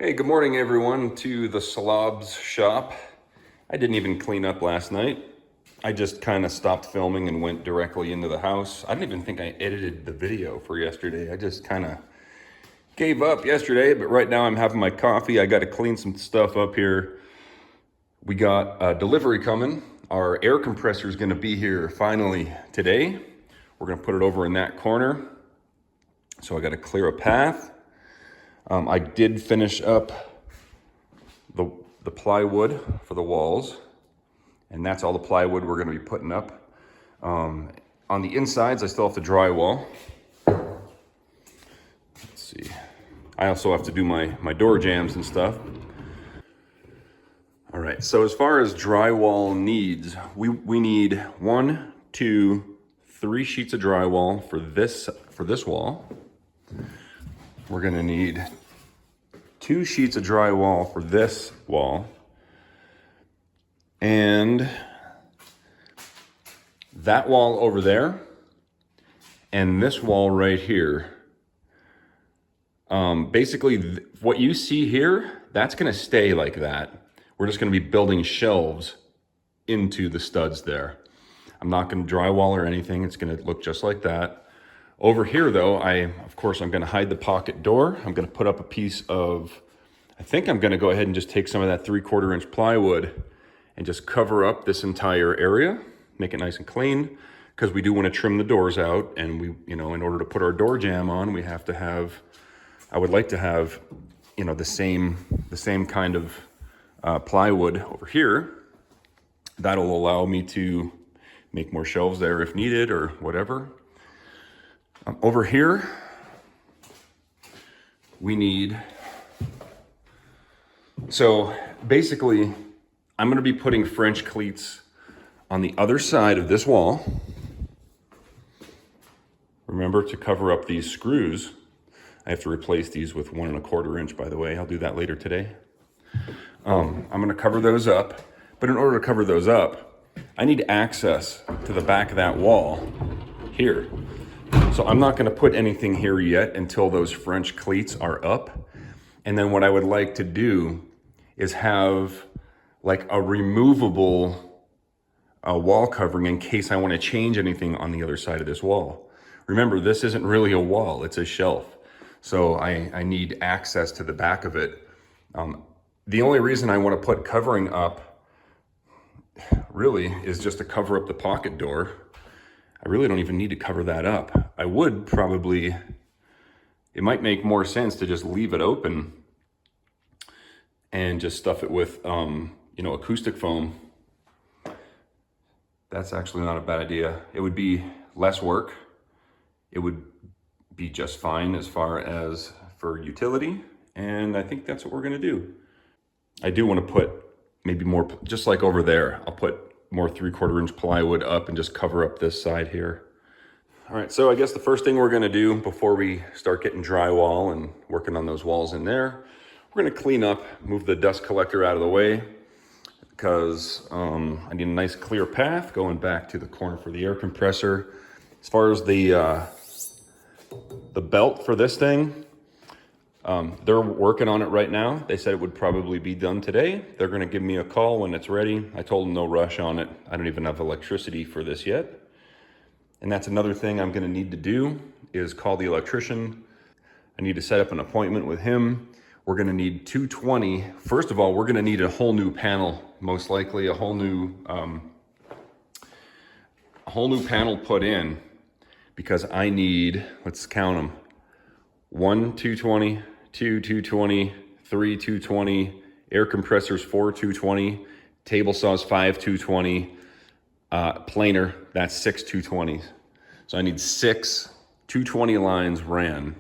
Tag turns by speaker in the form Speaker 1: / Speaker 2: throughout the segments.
Speaker 1: Hey, good morning everyone to the Slob's shop. I didn't even clean up last night. I just kind of stopped filming and went directly into the house. I didn't even think I edited the video for yesterday. I just kind of gave up yesterday, but right now I'm having my coffee. I got to clean some stuff up here. We got a delivery coming. Our air compressor is going to be here finally today. We're going to put it over in that corner. So I got to clear a path. I did finish up the plywood for the walls, and that's all the plywood we're going to be putting up. On the insides, I still have to drywall. Let's see. I also have to do my door jambs and stuff. All right, so as far as drywall needs, we need 1, 2, 3 sheets of drywall for this wall. We're going to need 2 sheets of drywall for this wall, and that wall over there, and this wall right here. Basically, what you see here, that's going to stay like that. We're just going to be building shelves into the studs there. I'm not going to drywall or anything. It's going to look just like that. Over here though, of course I'm going to hide the pocket door. I'm going to put up a piece of, I think I'm going to go ahead and just take some of that 3/4 inch plywood and just cover up this entire area, make it nice and clean, because we do want to trim the doors out, and we, in order to put our door jamb on, we have to have, I would like to have, the same kind of plywood over here. That'll allow me to make more shelves there if needed or whatever. Over here, we need, so basically, I'm going to be putting French cleats on the other side of this wall. Remember to cover up these screws. I have to replace these with 1 1/4 inch, by the way. I'll do that later today. I'm going to cover those up, but in order to cover those up, I need access to the back of that wall here. So I'm not going to put anything here yet until those French cleats are up. And then what I would like to do is have like a removable wall covering in case I want to change anything on the other side of this wall. Remember, this isn't really a wall, it's a shelf. So I need access to the back of it. The only reason I want to put covering up really is just to cover up the pocket door. I really don't even need to cover that up. I would probably, it might make more sense to just leave it open and just stuff it with, acoustic foam. That's actually not a bad idea. It would be less work. It would be just fine as far as for utility. And I think that's what we're gonna do. I do wanna put maybe more, just like over there, I'll put more 3/4 inch plywood up and just cover up this side here. All right, so I guess the first thing we're gonna do before we start getting drywall and working on those walls in there, we're gonna clean up, move the dust collector out of the way, because I need a nice clear path going back to the corner for the air compressor. As far as the belt for this thing, they're working on it right now. They said it would probably be done today. They're gonna give me a call when it's ready. I told them no rush on it. I don't even have electricity for this yet. And that's another thing I'm gonna need to do, is call the electrician. I need to set up an appointment with him. We're gonna need 220. First of all, we're gonna need a whole new panel, most likely a whole new panel put in, because I need, let's count them. 1 220, 2 220, 3 220, air compressors 4 220, table saws 5 220, planer, that's 6 220s. So I need 6 220 lines ran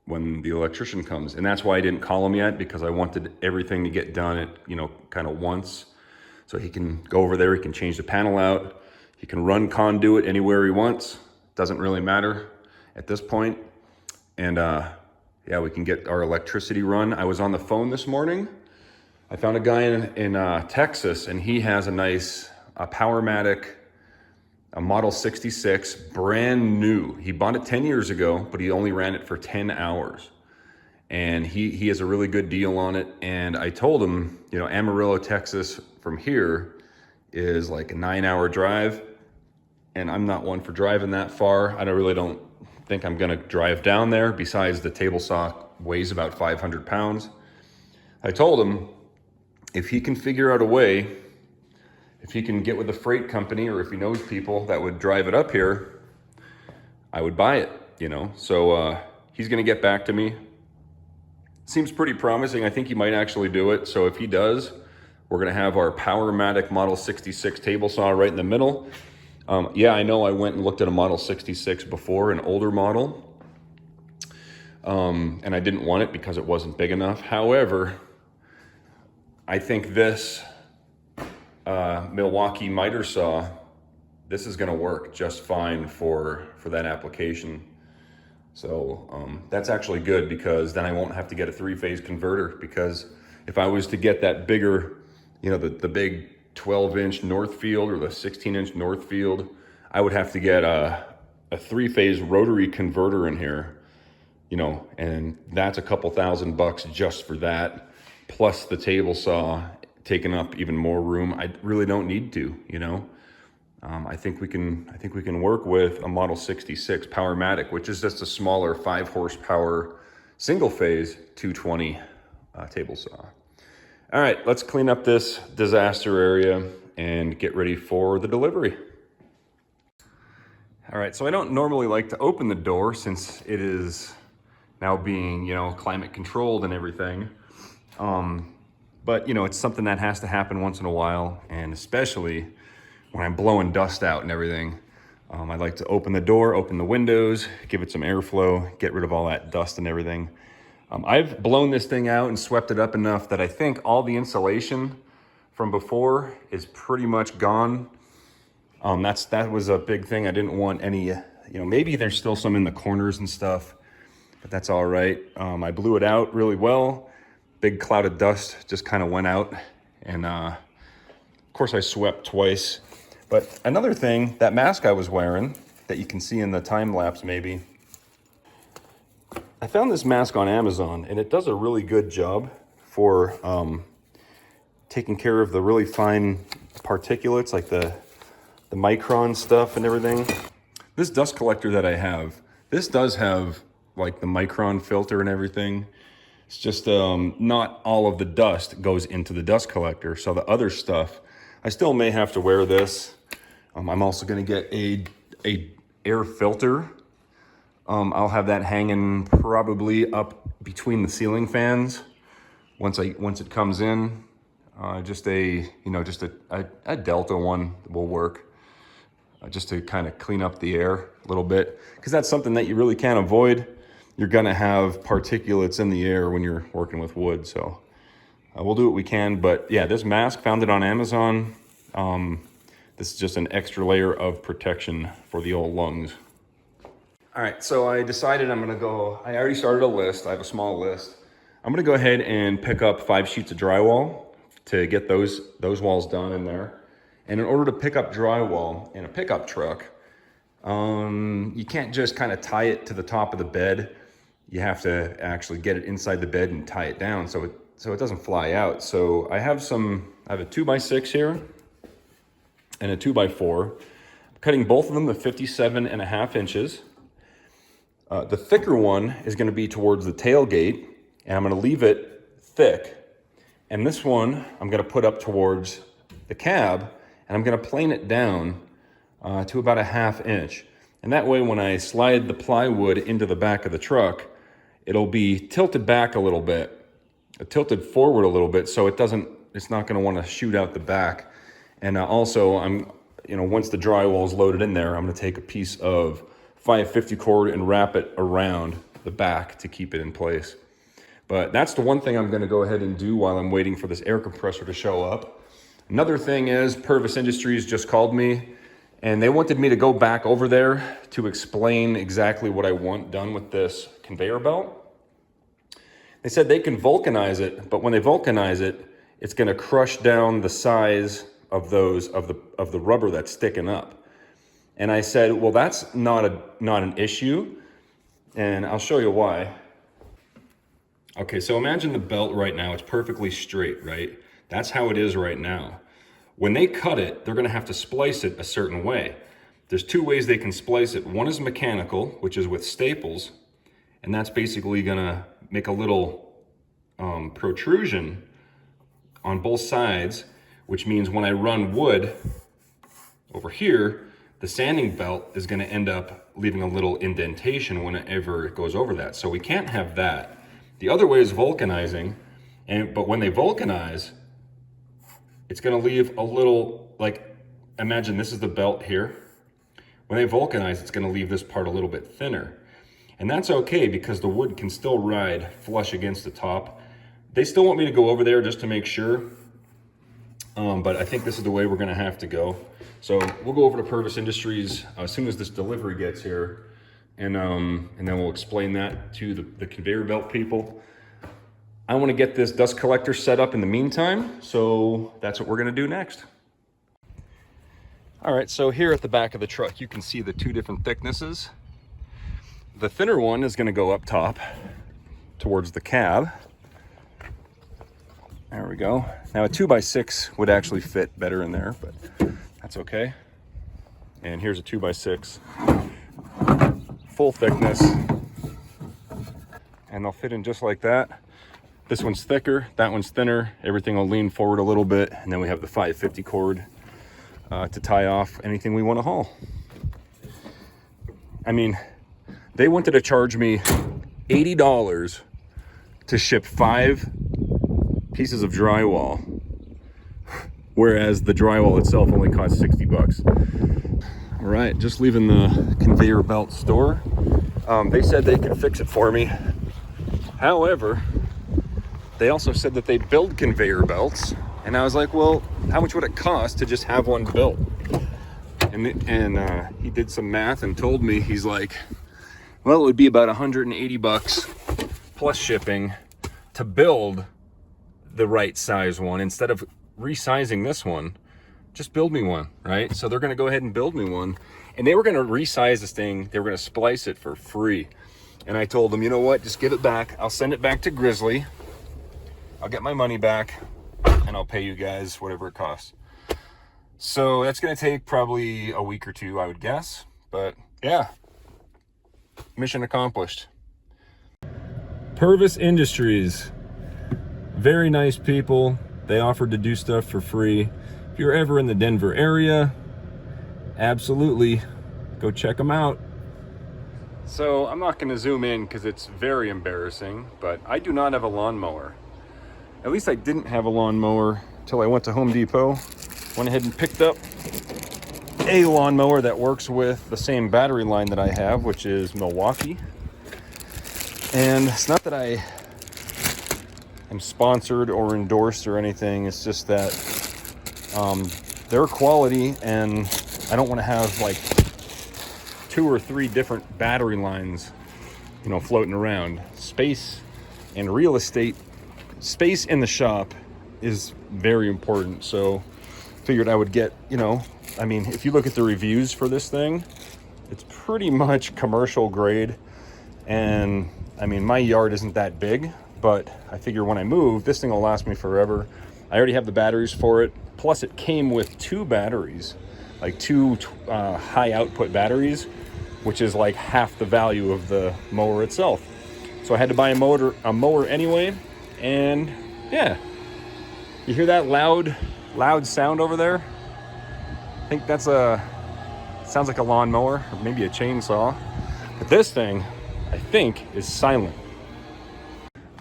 Speaker 1: when the electrician comes. And that's why I didn't call him yet, because I wanted everything to get done at, kind of once. So he can go over there, he can change the panel out, he can run conduit anywhere he wants. Doesn't really matter at this point. And yeah, we can get our electricity run. I was on the phone this morning. I found a guy in Texas, and he has a nice Powermatic, a Model 66, brand new. He bought it 10 years ago, but he only ran it for 10 hours. and he has a really good deal on it. And I told him, you know, Amarillo, Texas from here is like a 9-hour drive, and I'm not one for driving that far. I don't think I'm gonna drive down there. Besides, the table saw weighs about 500 pounds. I told him if he can figure out a way, if he can get with a freight company, or if he knows people that would drive it up here, I would buy it, you know? So he's gonna get back to me. Seems pretty promising. I think he might actually do it. So if he does, we're gonna have our Powermatic Model 66 table saw right in the middle. Yeah, I know I went and looked at a Model 66 before, an older model, and I didn't want it because it wasn't big enough. However, I think this Milwaukee miter saw, this is gonna work just fine for that application. So that's actually good, because then I won't have to get a 3-phase converter, because if I was to get that bigger, you know, the big 12-inch Northfield or the 16-inch Northfield, I would have to get a 3-phase rotary converter in here, you know, and that's a couple $1,000 just for that, plus the table saw taking up even more room. I really don't need to, you know. I think we can work with a Model 66 Powermatic, which is just a smaller 5 horsepower single phase 220 table saw. All right, let's clean up this disaster area and get ready for the delivery. All right, so I don't normally like to open the door since it is now being, you know, climate controlled and everything. But, you know, it's something that has to happen once in a while, and especially when I'm blowing dust out and everything. I like to open the door, open the windows, give it some airflow, get rid of all that dust and everything. I've blown this thing out and swept it up enough that I think all the insulation from before is pretty much gone. That was a big thing. I didn't want any, you know, maybe there's still some in the corners and stuff, but that's all right. I blew it out really well. Big cloud of dust just kind of went out, and of course I swept twice. But another thing, that mask I was wearing that you can see in the time lapse maybe, I found this mask on Amazon, and it does a really good job for taking care of the really fine particulates, like the micron stuff and everything. This dust collector that I have, this does have like the micron filter and everything. It's just not all of the dust goes into the dust collector. So the other stuff, I still may have to wear this. I'm also gonna get a air filter. I'll have that hanging probably up between the ceiling fans once it comes in. Just a Delta one will work, just to kind of clean up the air a little bit, because that's something that you really can't avoid. You're gonna have particulates in the air when you're working with wood, so we'll do what we can. But yeah, this mask, found it on Amazon. This is just an extra layer of protection for the old lungs. All right, so I decided I already started a list. I have a small list. I'm gonna go ahead and pick up 5 sheets of drywall to get those walls done in there. And in order to pick up drywall in a pickup truck, you can't just kind of tie it to the top of the bed. You have to actually get it inside the bed and tie it down so it doesn't fly out. So I have a 2x6 here and a 2x4. I'm cutting both of them to 57.5 inches. The thicker one is going to be towards the tailgate, and I'm going to leave it thick. And this one I'm going to put up towards the cab, and I'm going to plane it down to about 1/2 inch. And that way, when I slide the plywood into the back of the truck, it'll be tilted back a little bit, tilted forward a little bit, so it's not going to want to shoot out the back. And also, once the drywall is loaded in there, I'm going to take a piece of 550 cord and wrap it around the back to keep it in place. But that's the one thing I'm going to go ahead and do while I'm waiting for this air compressor to show up. Another thing is, Purvis Industries just called me, and they wanted me to go back over there to explain exactly what I want done with this conveyor belt. They said they can vulcanize it, but when they vulcanize it, it's going to crush down the size of the rubber that's sticking up. And I said, well, that's not an issue, and I'll show you why. Okay, so imagine the belt right now, it's perfectly straight, right? That's how it is right now. When they cut it, they're gonna have to splice it a certain way. There's two ways they can splice it. One is mechanical, which is with staples, and that's basically gonna make a little protrusion on both sides, which means when I run wood over here, the sanding belt is gonna end up leaving a little indentation whenever it goes over that. So we can't have that. The other way is vulcanizing, but when they vulcanize, it's gonna leave a little, like, imagine this is the belt here. When they vulcanize, it's gonna leave this part a little bit thinner. And that's okay because the wood can still ride flush against the top. They still want me to go over there just to make sure, but I think this is the way we're gonna have to go. So we'll go over to Purvis Industries as soon as this delivery gets here, and then we'll explain that to the conveyor belt people. I want to get this dust collector set up in the meantime, so that's what we're going to do next. All right, so here at the back of the truck, you can see the two different thicknesses. The thinner one is going to go up top towards the cab. There we go. Now a 2x6 would actually fit better in there, but that's okay. And here's a 2x6. Full thickness, and they'll fit in just like that. This one's thicker, that one's thinner. Everything will lean forward a little bit, and then we have the 550 cord to tie off anything we want to haul. I mean, they wanted to charge me $80 to ship 5 pieces of drywall, whereas the drywall itself only cost 60 bucks. All right, just leaving the conveyor belt store. They said they could fix it for me. However, they also said that they build conveyor belts. And I was like, well, how much would it cost to just have one built? And he did some math and told me, he's like, well, it would be about 180 bucks plus shipping to build the right size one. Instead of resizing this one, just build me one, right? So they're gonna go ahead and build me one. And they were gonna resize this thing. They were gonna splice it for free. And I told them, you know what, just give it back. I'll send it back to Grizzly. I'll get my money back and I'll pay you guys whatever it costs. So that's gonna take probably a week or two, I would guess. But yeah, mission accomplished. Purvis Industries, very nice people. They offered to do stuff for free. If you're ever in the Denver area, absolutely go check them out. So I'm not going to zoom in because it's very embarrassing, but I do not have a lawnmower. At least I didn't have a lawnmower until I went to Home Depot. Went ahead and picked up a lawnmower that works with the same battery line that I have, which is Milwaukee. And it's not that I am sponsored or endorsed or anything. It's just that their quality, and I don't want to have like 2 or 3 different battery lines, you know, floating around. Space and real estate, space in the shop is very important. So figured I would get, you know, I mean, if you look at the reviews for this thing, it's pretty much commercial grade. And I mean, my yard isn't that big, but I figure when I move, this thing will last me forever. I already have the batteries for it. Plus it came with 2 batteries, like 2 high output batteries, which is like half the value of the mower itself. So I had to buy a mower anyway. And yeah, you hear that loud sound over there? I think that's sounds like a lawnmower or maybe a chainsaw. But this thing, I think, is silent.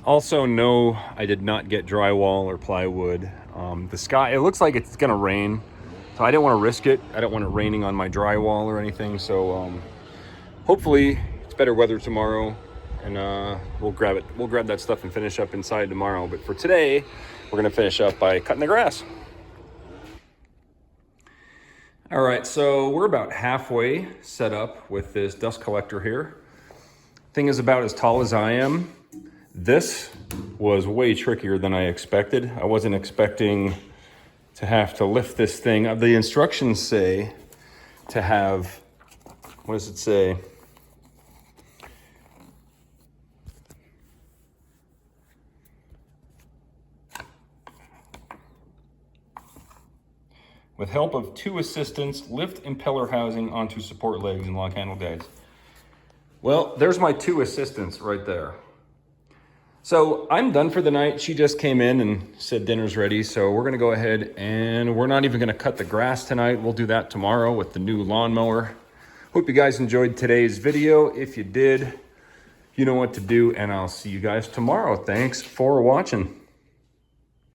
Speaker 1: Also, no, I did not get drywall or plywood. The sky, it looks like it's gonna rain, so I didn't want to risk it. I don't want it raining on my drywall or anything. So hopefully it's better weather tomorrow, and we'll grab it. We'll grab that stuff and finish up inside tomorrow. But for today, we're gonna finish up by cutting the grass. All right, so we're about halfway set up with this dust collector here. Thing is about as tall as I am. This was way trickier than I expected. I wasn't expecting to have to lift this thing. The instructions say to have, what does it say? with help of 2 assistants, lift impeller housing onto support legs and lock handle guides. Well, there's my 2 assistants right there. So I'm done for the night. She just came in and said dinner's ready. So we're gonna go ahead and we're not even gonna cut the grass tonight. We'll do that tomorrow with the new lawnmower. Hope you guys enjoyed today's video. If you did, you know what to do, and I'll see you guys tomorrow. Thanks for watching.